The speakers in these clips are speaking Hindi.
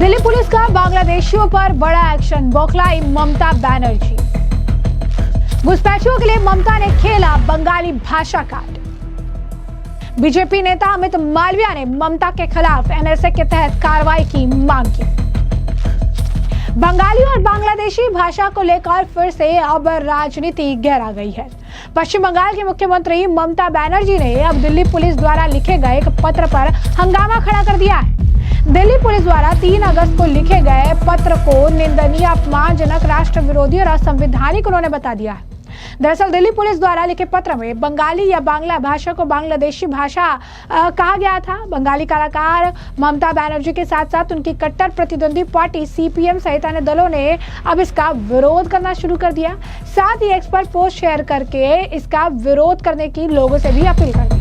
दिल्ली पुलिस का बांग्लादेशियों पर बड़ा एक्शन, बौखलाई ममता बनर्जी। घुसपैठियों के लिए ममता ने खेला बंगाली भाषा कार्ड। बीजेपी नेता अमित मालविया ने ममता के खिलाफ एनएसए के तहत कार्रवाई की मांग की। बंगाली और बांग्लादेशी भाषा को लेकर फिर से अब राजनीति गहरा गई है। पश्चिम बंगाल की मुख्यमंत्री ममता बनर्जी ने अब दिल्ली पुलिस द्वारा लिखे गए एक पत्र पर हंगामा खड़ा कर दिया है। दिल्ली पुलिस द्वारा 3 अगस्त को लिखे गए पत्र को निंदनीय, अपमानजनक, राष्ट्र विरोधी और असंवैधानिक उन्होंने बता दिया है। दरअसल दिल्ली पुलिस द्वारा लिखे पत्र में बंगाली या बांग्ला भाषा को बांग्लादेशी भाषा कहा गया था। बंगाली कलाकार ममता बनर्जी के साथ साथ उनकी कट्टर प्रतिद्वंदी पार्टी सीपीएम सहित अन्य दलों ने अब इसका विरोध करना शुरू कर दिया। साथ ही एक्स पर पोस्ट शेयर करके इसका विरोध करने की लोगों से भी अपील कर दी।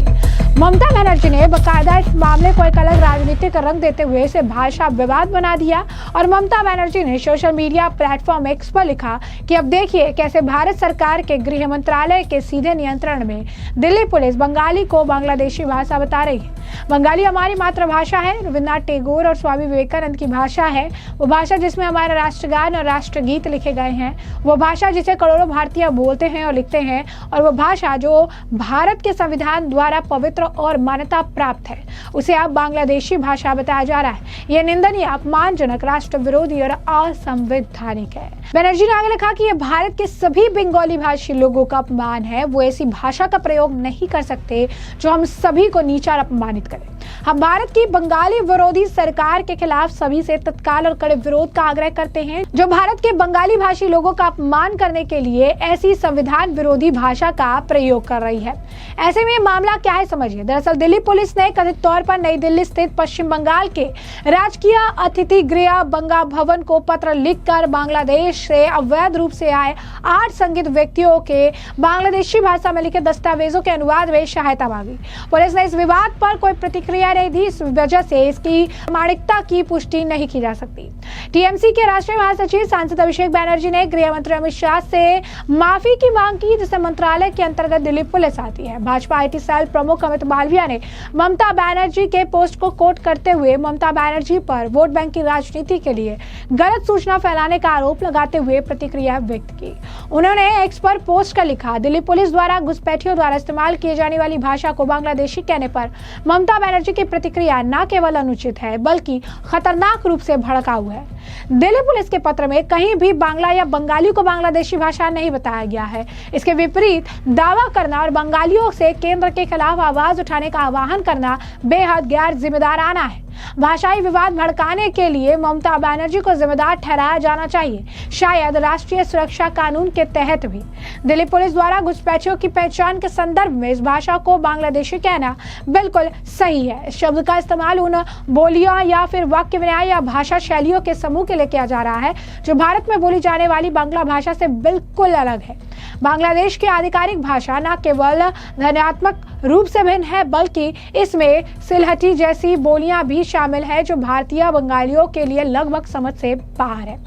ममता बनर्जी ने बकायदा इस मामले को एक अलग राजनीतिक रंग देते हुए इसे भाषा विवाद बना दिया और ममता बनर्जी ने सोशल मीडिया प्लेटफॉर्म एक्स पर लिखा कि अब देखिए कैसे भारत सरकार के गृह मंत्रालय के सीधे नियंत्रण में दिल्ली पुलिस बंगाली को बांग्लादेशी भाषा बता रही है। बंगाली हमारी मातृभाषा है, रविन्द्रनाथ टैगोर और स्वामी विवेकानंद की भाषा है, वो भाषा जिसमें हमारे राष्ट्रगान और राष्ट्रगीत लिखे गए हैं, वो भाषा जिसे करोड़ों भारतीय बोलते हैं और लिखते हैं, और वो भाषा जो भारत के संविधान द्वारा पवित्र और मान्यता प्राप्त है, उसे अब बांग्लादेशी भाषा बताया जा रहा है। यह निंदनीय, अपमानजनक, राष्ट्र विरोधी और असंवैधानिक है। बनर्जी ने आगे लिखा कि यह भारत के सभी बंगाली भाषी लोगों का अपमान है। वो ऐसी भाषा का प्रयोग नहीं कर सकते जो हम सभी को नीचा और अपमानित करे। हम भारत की बंगाली विरोधी सरकार के खिलाफ सभी से तत्काल और कड़े विरोध का आग्रह करते हैं जो भारत के बंगाली भाषी लोगों का अपमान करने के लिए ऐसी संविधान विरोधी भाषा का प्रयोग कर रही है। ऐसे में मामला क्या है समझिए। दरअसल दिल्ली पुलिस ने कथित तौर पर नई दिल्ली स्थित पश्चिम बंगाल के राजकीय अतिथि गृह बंगा भवन को पत्र लिखकर बांग्लादेश से अवैध रूप से आए 8 संदिग्ध व्यक्तियों के बांग्लादेशी भाषा में लिखे दस्तावेजों के अनुवाद में सहायता मांगी। पुलिस ने इस विवाद पर कोई प्रतिक्रिया नहीं दी। इस वजह से इसकी प्रामाणिकता की पुष्टि नहीं की जा सकती। टीएमसी के राष्ट्रीय महासचिव सांसद अभिषेक बनर्जी ने गृह मंत्री अमित शाह से माफी की मांग की, जिसे मंत्रालय के अंतर्गत दिल्ली पुलिस आती है। भाजपा आईटी सेल प्रमुख अमित मालविया ने ममता बनर्जी के पोस्ट को कोट करते हुए ममता बनर्जी पर वोट बैंक की राजनीति के लिए गलत सूचना फैलाने का आरोप लगाते हुए प्रतिक्रिया व्यक्त की। उन्होंने एक्स पर पोस्ट कर लिखा, दिल्ली पुलिस द्वारा घुसपैठियों द्वारा इस्तेमाल किए जाने वाली भाषा को बांग्लादेशी कहने पर ममता बनर्जी की प्रतिक्रिया न केवल अनुचित है बल्कि खतरनाक रूप से भड़काऊ है। दिल्ली पुलिस के पत्र में कहीं भी बांग्ला या बंगाली को बांग्लादेशी भाषा नहीं बताया गया है। इसके विपरीत दावा करना और बंगालियों से केंद्र के खिलाफ आवाज उठाने का आह्वान करना बेहद गैर जिम्मेदाराना है। भाषाई विवाद भड़काने के लिए ममता बनर्जी को जिम्मेदार ठहराया जाना चाहिए, शायद राष्ट्रीय सुरक्षा कानून के तहत भी। दिल्ली पुलिस द्वारा घुसपैठियों की पहचान के संदर्भ में इस भाषा को बांग्लादेशी कहना बिल्कुल सही है। इस शब्द का इस्तेमाल उन बोलियों या फिर वाक्य विन्यास या भाषा शैलियों के समूह के लिए किया जा रहा है जो भारत में बोली जाने वाली बांग्ला भाषा से बिल्कुल अलग है। बांग्लादेश की आधिकारिक भाषा न केवल ध्वन्यात्मक रूप से भिन्न है बल्कि इसमें सिलहटी जैसी बोलियां भी शामिल है जो भारतीय बंगालियों के लिए लगभग समझ से बाहर है।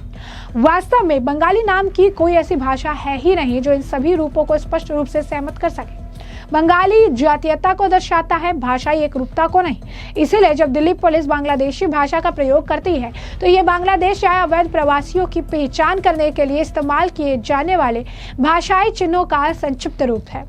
वास्तव में बंगाली नाम की कोई ऐसी भाषा है ही नहीं जो इन सभी रूपों को स्पष्ट रूप से सहमत कर सके। बंगाली जातीयता को दर्शाता है, भाषाई एक रूपता को नहीं। इसीलिए जब दिल्ली पुलिस बांग्लादेशी भाषा का प्रयोग करती है तो ये बांग्लादेश या अवैध प्रवासियों की पहचान करने के लिए इस्तेमाल किए जाने वाले भाषाई चिन्हों का संक्षिप्त रूप है।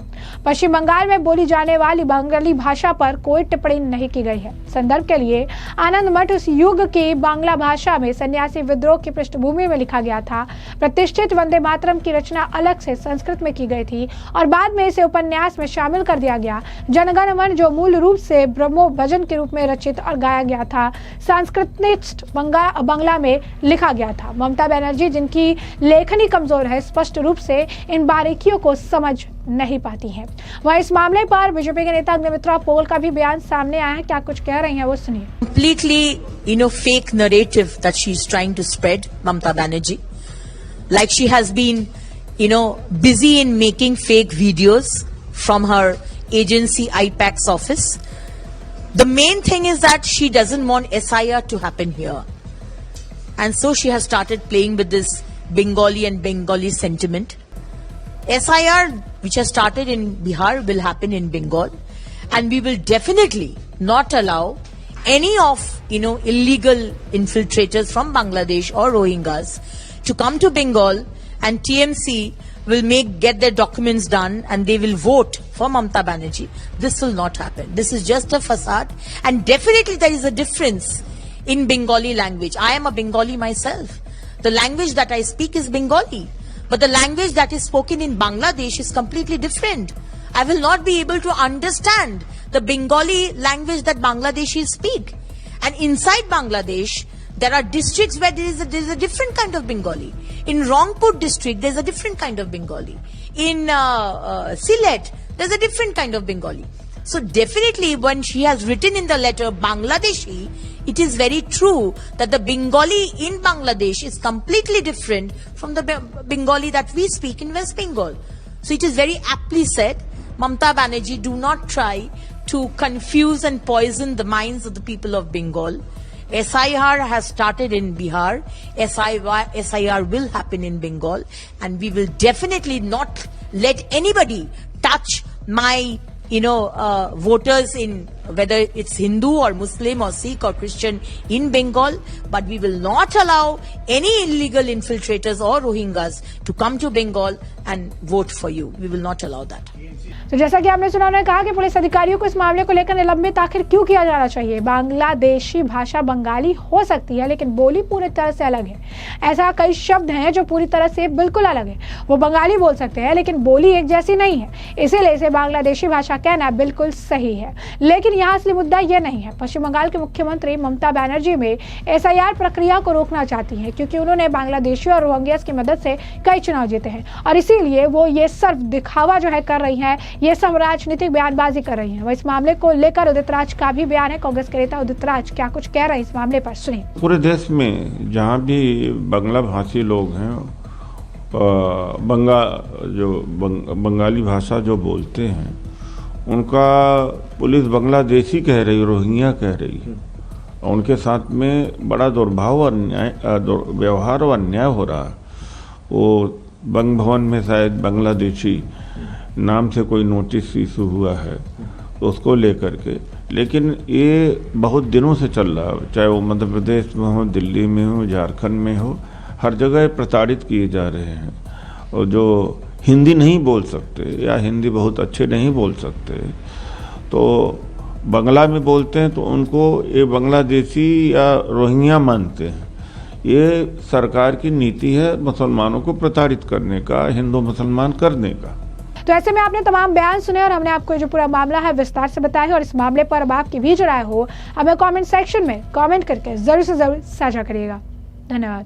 पश्चिम बंगाल में बोली जाने वाली बंगाली भाषा पर कोई टिप्पणी नहीं की गई है। संदर्भ के लिए आनंद मठ उस युग की बांग्ला भाषा में सन्यासी विद्रोह की पृष्ठभूमि में लिखा गया था। प्रतिष्ठित वंदे मातरम की रचना अलग से संस्कृत में की गई थी और बाद में इसे उपन्यास में शामिल कर दिया गया। जनगण मन जो मूल रूप से ब्रह्मो भजन के रूप में रचित और गाया गया था, संस्कृत बांग्ला में लिखा गया था। ममता बनर्जी जिनकी लेखनी कमजोर है, स्पष्ट रूप से इन बारीकियों को समझ नहीं पाती है। वह इस मामले पर बीजेपी के नेता अग्निमित्रा पोल का भी बयान सामने आया है। क्या कुछ कह रही हैं वो सुनिए। Completely, fake narrative that she's trying to spread, Mamta Banerjee. Like she has been, busy in making fake videos from her agency IPAC's office. The main thing is that she doesn't want SIR to happen here. And so she has started playing with this Bengali and Bengali sentiment. SIR, which has started in Bihar, will happen in Bengal. And we will definitely not allow any of, illegal infiltrators from Bangladesh or Rohingyas to come to Bengal, and TMC will get their documents done and they will vote for Mamta Banerjee. This will not happen. This is just a facade, and definitely there is a difference in Bengali language. I am a Bengali myself. The language that I speak is Bengali, but the language that is spoken in Bangladesh is completely different. I will not be able to understand the Bengali language that Bangladeshis speak. And inside Bangladesh, there are districts where there is a different kind of Bengali. In Rangpur district, there's a different kind of Bengali. In Sylhet, there's a different kind of Bengali. So definitely when she has written in the letter Bangladeshi, it is very true that the Bengali in Bangladesh is completely different from the Bengali that we speak in West Bengal. So it is very aptly said, Mamta Banerjee, do not try to confuse and poison the minds of the people of Bengal. SIR has started in Bihar. SIR will happen in Bengal, and we will definitely not let anybody touch my voters in whether it's Hindu or Muslim or Sikh or Christian in Bengal, but we will not allow any illegal infiltrators or Rohingyas to come to Bengal and vote for you. We will not allow that. तो जैसा कि आपने सुना, उन्होंने कहा कि पुलिस अधिकारियों को इस मामले को लेकर निलंबित आखिर क्यों किया जाना चाहिए। बांग्लादेशी भाषा बंगाली हो सकती है, लेकिन बोली पूरी तरह से अलग है। ऐसा कई शब्द हैं जो पूरी तरह से बिल्कुल अलग है। वो बंगाली बोल सकते हैं, लेकिन बोली एक जैसी नहीं है, इसीलिए इसे बांग्लादेशी भाषा कहना बिल्कुल सही है। लेकिन यहाँ असली मुद्दा ये नहीं है। पश्चिम बंगाल के मुख्यमंत्री ममता बनर्जी में SIR प्रक्रिया को रोकना चाहती हैं, क्योंकि उन्होंने बांग्लादेशी और रोहिंग्यास की मदद से कई चुनाव जीते हैं, और इसीलिए वो ये सिर्फ दिखावा जो है कर रही हैं, ये सब राजनीतिक बयानबाजी कर रही हैं। वह इस मामले को लेकर उदित राज का भी बयान है। कांग्रेस के नेता उदित राज क्या कुछ कह रहे हैं इस मामले पर, सुनिए। पूरे देश में जहाँ भी बांग्ला भाषी लोग हैं, बंगाली भाषा जो बोलते हैं, उनका पुलिस बांग्लादेशी कह रही है, रोहिंग्या कह रही है, और उनके साथ में बड़ा दुर्भाव और व्यवहार और अन्याय हो रहा है। वो बंग भवन में शायद बांग्लादेशी नाम से कोई नोटिस इशू हुआ है, तो उसको लेकर के, लेकिन ये बहुत दिनों से चल रहा है, चाहे वो मध्य प्रदेश में हो, दिल्ली में हो, झारखंड में हो, हर जगह प्रताड़ित किए जा रहे हैं। और जो हिंदी नहीं बोल सकते या हिंदी बहुत अच्छे नहीं बोल सकते, तो बंगला में बोलते हैं, तो उनको ये बांग्लादेशी या रोहिंग्या मानते हैं। ये सरकार की नीति है मुसलमानों को प्रताड़ित करने का, हिंदू मुसलमान करने का। तो ऐसे में आपने तमाम बयान सुने और हमने आपको जो पूरा मामला है विस्तार से बताया है, और इस मामले पर अब आपकी भी जो राय हो हमें कमेंट सेक्शन में कमेंट करके जरूर से जरूर साझा करिएगा। धन्यवाद।